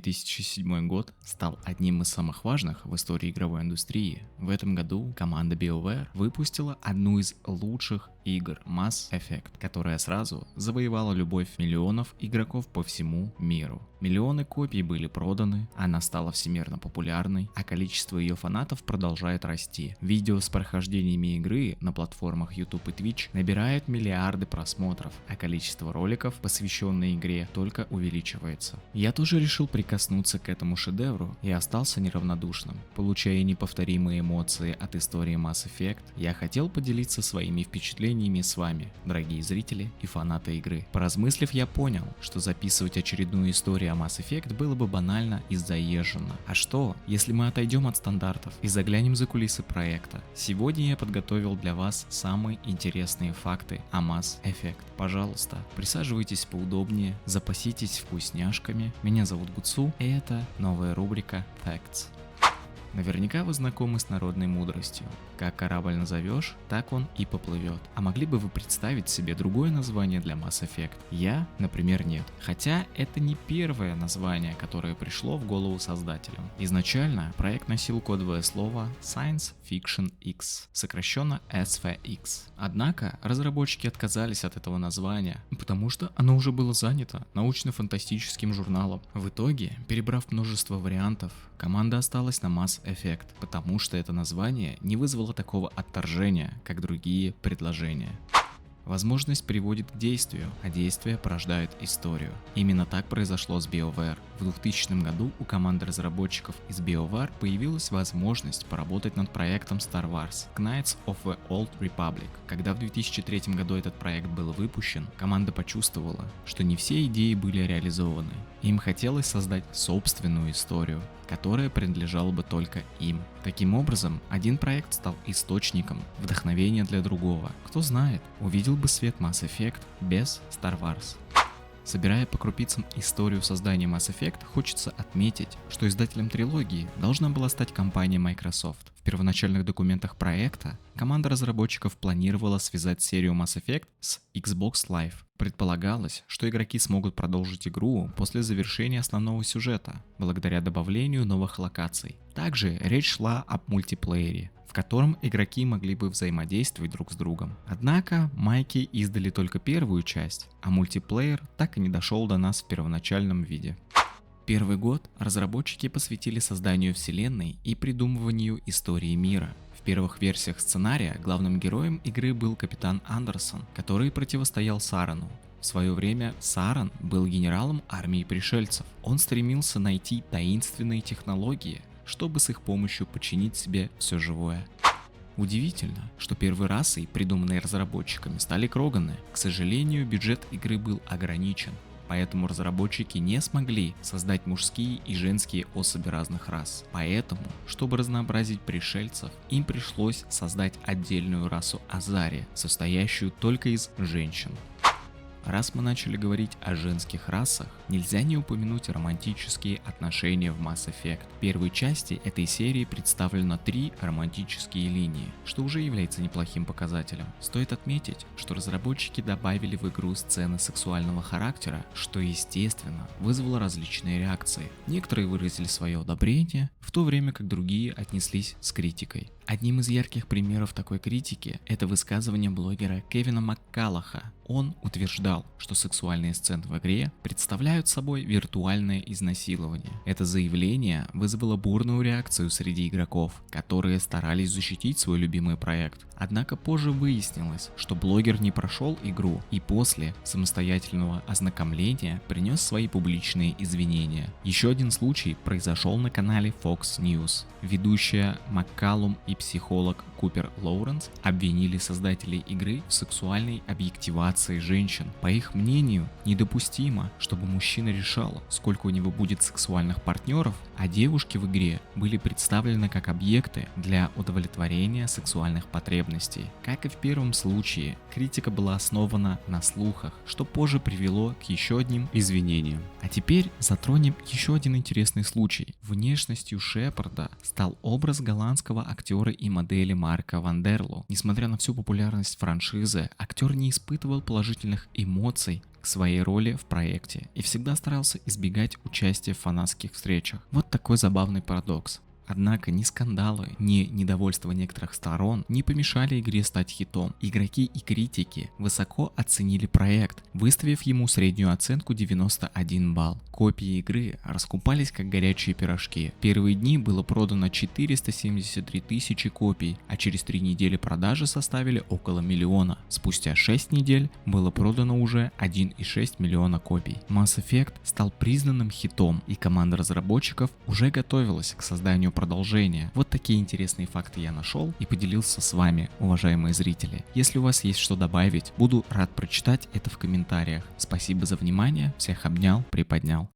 2007 год стал одним из самых важных в истории игровой индустрии. В этом году команда BioWare выпустила одну из лучших игр Mass Effect, которая сразу завоевала любовь миллионов игроков по всему миру. Миллионы копий были проданы, она стала всемирно популярной, а количество ее фанатов продолжает расти. Видео с прохождениями игры на платформах YouTube и Twitch набирают миллиарды просмотров, а количество роликов, посвященных игре, только увеличивается. Я тоже решил прикоснуться к этому шедевру и остался неравнодушным. Получая неповторимые эмоции от истории Mass Effect, я хотел поделиться своими впечатлениями с вами, дорогие зрители и фанаты игры. Поразмыслив, я понял, что записывать очередную историю о Mass Effect было бы банально и заезженно. А что, если мы отойдем от стандартов и заглянем за кулисы проекта? Сегодня я подготовил для вас самые интересные факты о Mass Effect. Пожалуйста, присаживайтесь поудобнее, запаситесь вкусняшками. Меня зовут Гуцу, и это новая рубрика Facts. Наверняка вы знакомы с народной мудростью. Как корабль назовешь, так он и поплывет. А могли бы вы представить себе другое название для Mass Effect? Я, например, нет. Хотя это не первое название, которое пришло в голову создателям. Изначально проект носил кодовое слово Science Fiction X, сокращенно SFX. Однако разработчики отказались от этого названия, потому что оно уже было занято научно-фантастическим журналом. В итоге, перебрав множество вариантов, команда осталась на Mass Effect, потому что это название не вызвало такого отторжения, как другие предложения. Возможность приводит к действию, а действие порождает историю. Именно так произошло с BioWare. В 2000 году у команды разработчиков из BioWare появилась возможность поработать над проектом Star Wars Knights of the Old Republic. Когда в 2003 году этот проект был выпущен, команда почувствовала, что не все идеи были реализованы. Им хотелось создать собственную историю, которая принадлежала бы только им. Таким образом, один проект стал источником вдохновения для другого. Кто знает, увидел бы свет Mass Effect без Star Wars. Собирая по крупицам историю создания Mass Effect, хочется отметить, что издателем трилогии должна была стать компания Microsoft. В первоначальных документах проекта команда разработчиков планировала связать серию Mass Effect с Xbox Live. Предполагалось, что игроки смогут продолжить игру после завершения основного сюжета, благодаря добавлению новых локаций. Также речь шла об мультиплеере, в котором игроки могли бы взаимодействовать друг с другом. Однако майки издали только первую часть, а мультиплеер так и не дошел до нас в первоначальном виде. Первый год разработчики посвятили созданию вселенной и придумыванию истории мира. В первых версиях сценария главным героем игры был капитан Андерсон, который противостоял Сарану. В свое время Саран был генералом армии пришельцев. Он стремился найти таинственные технологии, чтобы с их помощью подчинить себе все живое. Удивительно, что первой расой, придуманной разработчиками, стали Кроганы. К сожалению, бюджет игры был ограничен, поэтому разработчики не смогли создать мужские и женские особи разных рас. Поэтому, чтобы разнообразить пришельцев, им пришлось создать отдельную расу Азари, состоящую только из женщин. Раз мы начали говорить о женских расах, нельзя не упомянуть романтические отношения в Mass Effect. В первой части этой серии представлено 3 романтические линии, что уже является неплохим показателем. Стоит отметить, что разработчики добавили в игру сцены сексуального характера, что естественно вызвало различные реакции. Некоторые выразили свое одобрение, в то время как другие отнеслись с критикой. Одним из ярких примеров такой критики это высказывание блогера Кевина Маккаллаха. Он утверждал, что сексуальные сцены в игре представляют собой виртуальное изнасилование. Это заявление вызвало бурную реакцию среди игроков, которые старались защитить свой любимый проект. Однако позже выяснилось, что блогер не прошел игру и после самостоятельного ознакомления принес свои публичные извинения. Еще один случай произошел на канале Fox News. Ведущая Маккалум и психолог Купер Лоуренс обвинили создателей игры в сексуальной объективации женщин. По их мнению, недопустимо, чтобы мужчина решал, сколько у него будет сексуальных партнеров, а девушки в игре были представлены как объекты для удовлетворения сексуальных потребностей. Как и в первом случае, критика была основана на слухах, что позже привело к еще одним извинениям. А теперь затронем еще один интересный случай. Внешностью Шепарда стал образ голландского актера и модели Марка Марка Вандерло. Несмотря на всю популярность франшизы, актер не испытывал положительных эмоций к своей роли в проекте и всегда старался избегать участия в фанатских встречах. Вот такой забавный парадокс. Однако ни скандалы, ни недовольство некоторых сторон не помешали игре стать хитом. Игроки и критики высоко оценили проект, выставив ему среднюю оценку 91 балл. Копии игры раскупались как горячие пирожки. В первые дни было продано 473 тысячи копий, а через 3 недели продажи составили около миллиона. Спустя 6 недель было продано уже 1,6 миллиона копий. Mass Effect стал признанным хитом, и команда разработчиков уже готовилась к созданию продолжения. Вот такие интересные факты я нашел и поделился с вами, уважаемые зрители. Если у вас есть что добавить, буду рад прочитать это в комментариях. Спасибо за внимание, всех обнял, приподнял.